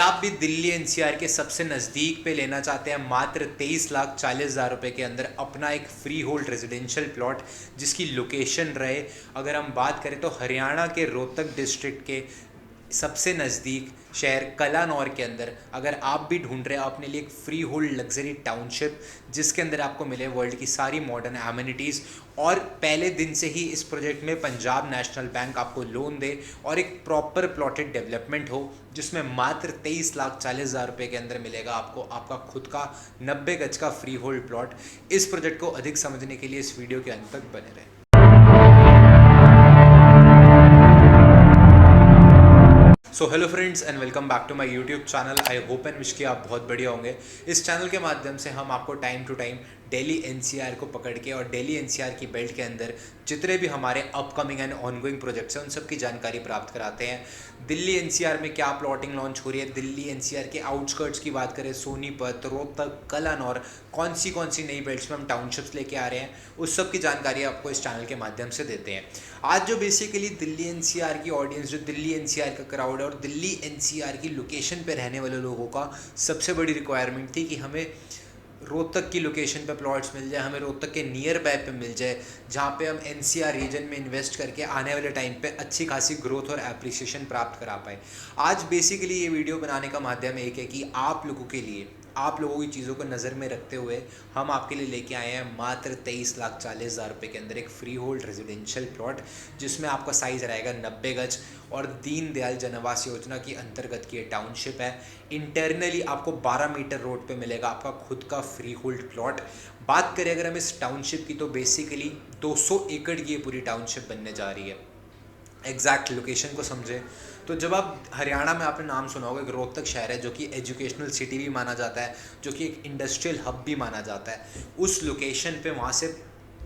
आप भी दिल्ली एनसीआर के सबसे नज़दीक पे लेना चाहते हैं मात्र 23,40,000 रुपये के अंदर अपना एक फ्री होल्ड रेजिडेंशियल प्लॉट जिसकी लोकेशन रहे, अगर हम बात करें तो हरियाणा के रोहतक डिस्ट्रिक्ट के सबसे नज़दीक शहर कलानौर के अंदर अगर आप भी ढूंढ रहे हैं अपने लिए एक फ्री होल्ड लग्जरी टाउनशिप जिसके अंदर आपको मिले वर्ल्ड की सारी मॉडर्न एमिनिटीज़ और पहले दिन से ही इस प्रोजेक्ट में पंजाब नेशनल बैंक आपको लोन दे और एक प्रॉपर प्लॉटेड डेवलपमेंट हो जिसमें मात्र 23,40,000 रुपये के अंदर मिलेगा आपको आपका खुद का 90 गज का फ्री होल्ड प्लॉट। इस प्रोजेक्ट को अधिक समझने के लिए इस वीडियो के अंत तक बने रहें। So hello friends and welcome back to my YouTube channel. I hope and wish कि आप बहुत बढ़िया होंगे। इस चैनल के माध्यम से हम आपको time to time Delhi NCR को पकड़ के और दिल्ली एनसीआर की बेल्ट के अंदर जितने भी हमारे अपकमिंग एंड ऑनगोइंग प्रोजेक्ट्स हैं उन सब की जानकारी प्राप्त कराते हैं। दिल्ली एनसीआर में क्या प्लॉटिंग लॉन्च हो रही है, दिल्ली एनसीआर के आउटस्कर्ट्स की बात करें सोनीपत, रोहतक, कलानौर, कौन सी नई बेल्ट्स में हम टाउनशिप्स लेके आ रहे हैं, उस सब की जानकारी आपको इस चैनल के माध्यम से देते हैं। आज जो बेसिकली दिल्ली एनसीआर की ऑडियंस, जो दिल्ली एनसीआर का क्राउड है और दिल्ली एनसीआर की लोकेशन पे रहने वाले लोगों का सबसे बड़ी रिक्वायरमेंट थी कि हमें रोहतक की लोकेशन पे प्लॉट्स मिल जाए, हमें रोहतक के नियर बाय पे मिल जाए जहाँ पे हम एनसीआर रीजन में इन्वेस्ट करके आने वाले टाइम पे अच्छी खासी ग्रोथ और एप्रिसिएशन प्राप्त करा पाए। आज बेसिकली ये वीडियो बनाने का माध्यम एक है कि आप लोगों के लिए, आप लोगों की चीज़ों को नज़र में रखते हुए हम आपके लिए लेके आए हैं मात्र 23,40,000 रुपये के अंदर एक फ्री होल्ड रेजिडेंशियल प्लॉट जिसमें आपका साइज़ रहेगा 90 गज और दीनदयाल जन आवास योजना की अंतर्गत की ये टाउनशिप है। इंटरनली आपको 12 मीटर रोड पे मिलेगा आपका खुद का फ्री होल्ड प्लॉट। बात करें अगर हम इस टाउनशिप की तो बेसिकली 200 एकड़ की ये पूरी टाउनशिप बनने जा रही है। एग्जैक्ट लोकेशन को समझे तो जब आप हरियाणा में आपने नाम सुना होगा, एक रोहतक शहर है जो कि एजुकेशनल सिटी भी माना जाता है, जो कि एक इंडस्ट्रियल हब भी माना जाता है। उस लोकेशन पे वहाँ से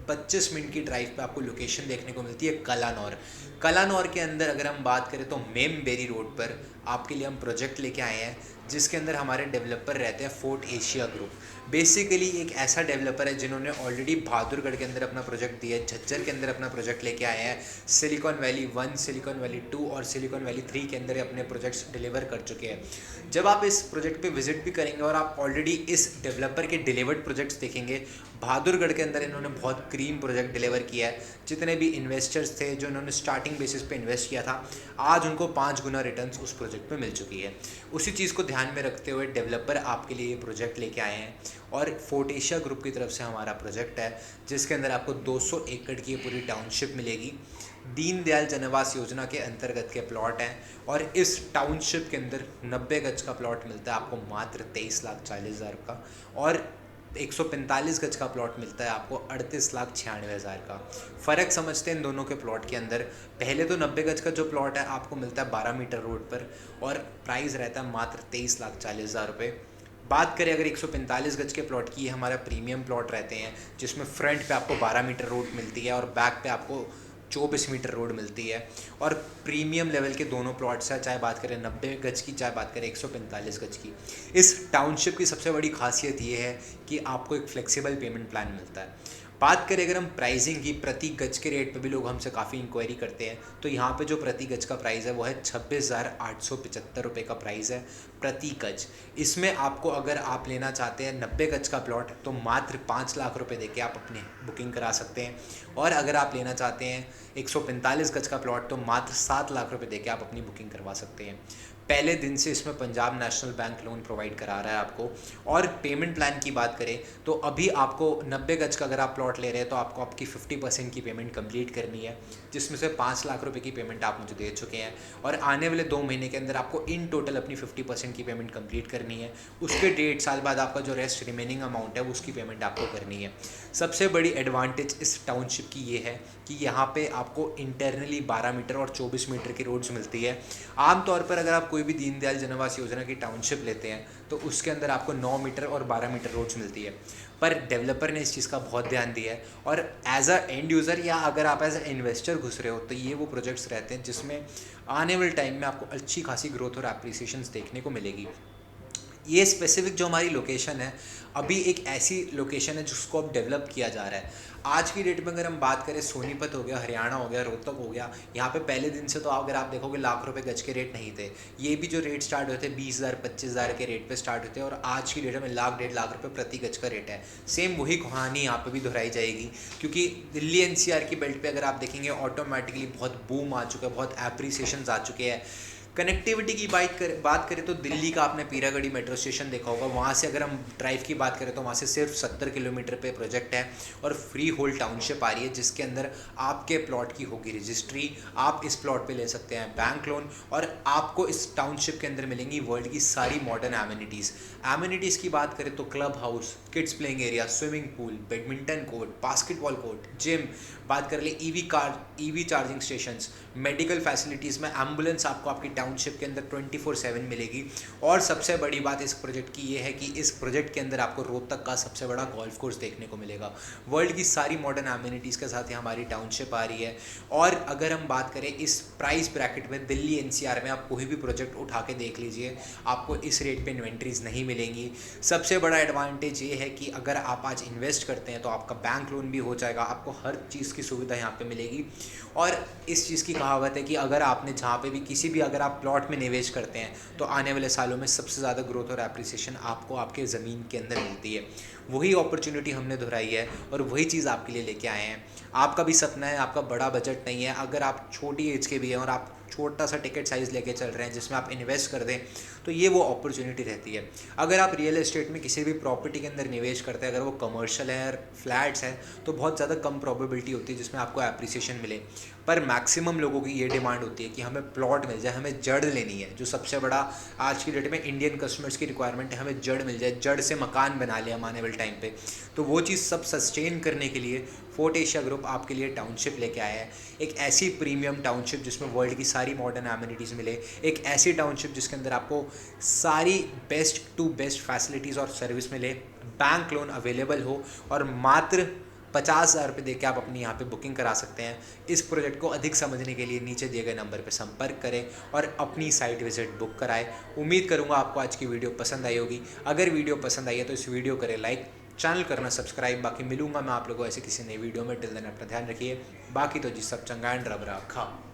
25 मिनट की ड्राइव पे आपको लोकेशन देखने को मिलती है कलानौर। कलानौर के अंदर अगर हम बात करें तो मेमबेरी रोड पर आपके लिए हम प्रोजेक्ट लेके आए हैं जिसके अंदर हमारे डेवलपर रहते हैं फोर्ट एशिया ग्रुप। बेसिकली एक ऐसा डेवलपर है जिन्होंने ऑलरेडी बहादुरगढ़ के अंदर अपना प्रोजेक्ट दिया है, झज्जर के अंदर अपना प्रोजेक्ट लेके आए हैं, सिलिकॉन वैली 1, सिलिकॉन वैली 2 और सिलिकॉन वैली 3 के अंदर अपने प्रोजेक्ट्स डिलीवर कर चुके हैं। जब आप इस प्रोजेक्ट पे विजिट भी करेंगे और आप ऑलरेडी इस डेवलपर के डिलीवर्ड प्रोजेक्ट्स देखेंगे, बहादुरगढ़ के अंदर इन्होंने बहुत क्रीम प्रोजेक्ट डिलीवर किया है। जितने भी इन्वेस्टर्स थे जो इन्होंने स्टार्टिंग बेसिस पे इन्वेस्ट किया था, आज उनको 5 गुना रिटर्न्स उस प्रोजेक्ट पे मिल चुकी है। उसी चीज़ को ध्यान में रखते हुए डेवलपर आपके लिए ये प्रोजेक्ट लेके आए हैं और फोर्ट एशिया ग्रुप की तरफ से हमारा प्रोजेक्ट है जिसके अंदर आपको 200 एकड़ की पूरी टाउनशिप मिलेगी। दीनदयाल जन आवास योजना के अंतर्गत के प्लॉट हैं और इस टाउनशिप के अंदर 90 गज का प्लॉट मिलता है आपको मात्र 23,40,000 का और 145 गज का प्लॉट मिलता है आपको 38,96,000 का। फ़र्क समझते हैं इन दोनों के प्लॉट के अंदर। पहले तो 90 गज का जो प्लॉट है आपको मिलता है 12 मीटर रोड पर और प्राइस रहता है मात्र 23,40,000 रुपये। बात करें अगर 145 गज के प्लॉट की, हमारा प्रीमियम प्लॉट रहते हैं जिसमें फ्रंट पे आपको 12 मीटर रोड मिलती है और बैक पे आपको 24 मीटर रोड मिलती है और प्रीमियम लेवल के दोनों प्लॉट्स हैं, चाहे बात करें 90 गज की, चाहे बात करें 145 गज की। इस टाउनशिप की सबसे बड़ी खासियत ये है कि आपको एक फ्लेक्सिबल पेमेंट प्लान मिलता है। बात करें अगर हम प्राइसिंग की, प्रति गज के रेट पे भी लोग हमसे काफ़ी इंक्वायरी करते हैं, तो यहाँ पे जो प्रति गज का प्राइस है वो है 26,875 रुपये का प्राइस है प्रति गज। इसमें आपको अगर आप लेना चाहते हैं 90 गज का प्लॉट तो मात्र 5 लाख रुपए देके आप अपनी बुकिंग करा सकते हैं और अगर आप लेना चाहते हैं 145 गज का प्लॉट तो मात्र 7 लाख रुपए देके आप अपनी बुकिंग करवा सकते हैं। पहले दिन से इसमें Punjab national bank loan provide करा रहा है आपको। और पेमेंट प्लान की बात करें तो अभी आपको 90 गज का अगर आप प्लॉट ले रहे हैं तो आपको आपकी 50% की पेमेंट कंप्लीट करनी है, जिसमें से 5 लाख रुपए की पेमेंट आप मुझे दे चुके हैं और आने वाले 2 महीने के अंदर आपको इन टोटल अपनी 50% की पेमेंट कंप्लीट करनी है। उसके 1.5 साल बाद आपका जो रेस्ट रिमेनिंग अमाउंट है उसकी पेमेंट आपको करनी है। सबसे बड़ी एडवांटेज इस टाउनशिप की ये है कि यहाँ पे आपको इंटरनली 12 मीटर और 24 मीटर की रोड्स मिलती है। आमतौर पर अगर आप कोई भी दीनदयाल जन आवास योजना की टाउनशिप लेते हैं तो उसके अंदर आपको 9 मीटर और 12 मीटर रोड्स मिलती है, पर डेवलपर ने इस चीज़ का बहुत ध्यान दिया है और एज अ एंड यूज़र या अगर आप एज अ इन्वेस्टर घुस रहे हो तो ये वो प्रोजेक्ट्स रहते हैं जिसमें आने वाले टाइम में आपको अच्छी खासी ग्रोथ और एप्रिसिएशंस देखने को मिलेगी। ये स्पेसिफिक जो हमारी लोकेशन है अभी एक ऐसी लोकेशन है जिसको अब डेवलप किया जा रहा है। आज की डेट में अगर हम बात करें, सोनीपत हो गया, हरियाणा हो गया, रोहतक हो गया, यहाँ पे पहले दिन से तो अगर आप देखोगे लाख रुपए गज के रेट नहीं थे। ये भी जो रेट स्टार्ट होते 20,000 25,000 के रेट पे स्टार्ट होते हैं और आज की डेट में लाख 1.5 लाख रुपए प्रति गज का रेट है। सेम वही कहानी यहाँ पे भी दोहराई जाएगी, क्योंकि दिल्ली एनसीआर की बेल्ट पे अगर आप देखेंगे ऑटोमेटिकली बहुत बूम आ चुका है, बहुत एप्रिसिएशन आ चुके हैं। कनेक्टिविटी की बात करें तो दिल्ली का आपने पीरागढ़ी मेट्रो स्टेशन देखा होगा, वहाँ से अगर हम ड्राइव की बात करें तो वहाँ से सिर्फ 70 किलोमीटर पे प्रोजेक्ट है और फ्री होल्ड टाउनशिप आ रही है, जिसके अंदर आपके प्लॉट की होगी रजिस्ट्री, आप इस प्लॉट पे ले सकते हैं बैंक लोन और आपको इस टाउनशिप के अंदर मिलेंगी वर्ल्ड की सारी मॉडर्न एमिनिटीज़ की बात करें तो club house, kids playing area, swimming pool, badminton court, basketball court, gym, बात कर ले EV charging stations, medical facilities में एम्बुलेंस आपको आपकी टाउनशिप के अंदर 24/7 मिलेगी। और सबसे बड़ी बात इस प्रोजेक्ट की ये है कि इस प्रोजेक्ट के अंदर आपको रोहतक का सबसे बड़ा गोल्फ कोर्स देखने को मिलेगा। वर्ल्ड की सारी मॉडर्न एमिनिटीज़ के साथ हमारी टाउनशिप आ रही है। और अगर हम बात करें इस प्राइस ब्रैकेट में दिल्ली एनसीआर में आप कोई भी प्रोजेक्ट उठा के देख लीजिए, आपको इस रेट पे इन्वेंट्रीज नहीं मिलेंगी। सबसे बड़ा एडवांटेज ये है कि अगर आप आज इन्वेस्ट करते हैं तो आपका बैंक लोन भी हो जाएगा, आपको हर चीज़ की सुविधा यहाँ पे मिलेगी। और इस चीज़ की कहावत है कि अगर आपने जहाँ पे भी किसी भी अगर आप प्लॉट में निवेश करते हैं तो आने वाले सालों में सबसे ज़्यादा ग्रोथ और एप्रिसिएशन आपको आपके ज़मीन के अंदर मिलती है। वही अपॉर्चुनिटी हमने दोहराई है और वही चीज़ आपके लिए लेके आए हैं। आपका भी सपना है, आपका बड़ा बजट नहीं है, अगर आप छोटी एज के भी हैं और आप छोटा सा टिकट साइज़ लेके चल रहे हैं जिसमें आप इन्वेस्ट कर दें, तो ये वो अपॉर्चुनिटी रहती है। अगर आप रियल एस्टेट में किसी भी प्रॉपर्टी के अंदर निवेश करते हैं, अगर वो कमर्शियल है, फ्लैट्स हैं, तो बहुत ज़्यादा कम प्रोबेबिलिटी होती है जिसमें आपको एप्रिसिएशन मिले। पर मैक्सिमम लोगों की ये डिमांड होती है कि हमें प्लॉट मिल जाए, हमें जड़ लेनी है। जो सबसे बड़ा आज की डेट में इंडियन कस्टमर्स की रिक्वायरमेंट है, हमें जड़ मिल जाए, जड़ से मकान बना लिया हम आने वाले टाइम पे। तो वो चीज़ सब सस्टेन करने के लिए फोर्ट एशिया ग्रुप आपके लिए टाउनशिप लेके आया है। एक ऐसी प्रीमियम टाउनशिप जिसमें वर्ल्ड की सारी मॉडर्न एमिनिटीज़ मिले, एक ऐसी टाउनशिप जिसके अंदर आपको सारी बेस्ट टू बेस्ट फैसिलिटीज़ और सर्विस मिले, बैंक लोन अवेलेबल हो और मात्र 50,000 रुपये दे के आप अपनी यहाँ पे बुकिंग करा सकते हैं। इस प्रोजेक्ट को अधिक समझने के लिए नीचे दिए गए नंबर पर संपर्क करें और अपनी साइट विजिट बुक कराएं। उम्मीद करूँगा आपको आज की वीडियो पसंद आई होगी। अगर वीडियो पसंद आई है तो इस वीडियो करें लाइक, चैनल करना सब्सक्राइब। बाकी मिलूंगा मैं आप लोगों को ऐसे किसी नई वीडियो में। टिल देन अपना ध्यान रखिए। बाकी तो जी सब चंगा एंड रब रखा।